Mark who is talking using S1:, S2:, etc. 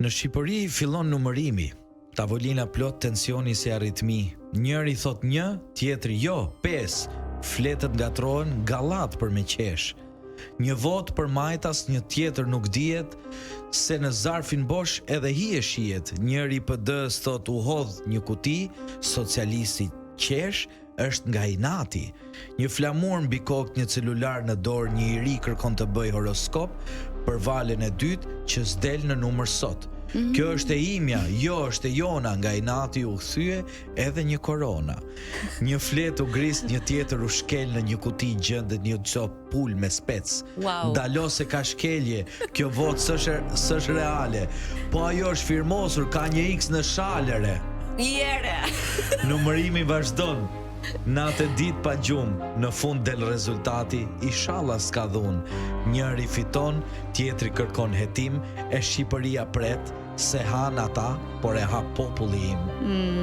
S1: Në Shqipëri fillon numërimi. Tavolina plot tensioni si aritmi. Njëri thot 1, tjetri jo, 5. Fletët ngatrohen gallat për me qesh. Një vot për majtas, një tjetër nuk dihet, se në zarfin bosh edhe hi e shihet. Njëri PD-s thot u hodh një kuti, socialisti qesh, është nga inati. Një flamur mbi kokë, një celular në dorë, një i ri kërkon të bëj horoskop për valen e dytë që s'del në numër sot. Kjo është e imja, jo është e jona, nga inati u kthye edhe një korona. Një flet u gris, një tjetër u shkel, në një kuti gjendet një cop pul me spec.
S2: Wow.
S1: Ndalo se ka shkelje, kjo vot s'është reale, po ajo është firmosur, ka një X në shalere.
S2: Jere.
S1: Numërimi vazhdon. Natë ditë pa gjumë, në fund del rezultati, inshallah s'ka dhun. Njëri fiton, tjetri kërkon hetim, e Shqipëria pret, se han ata, por e ha populli im.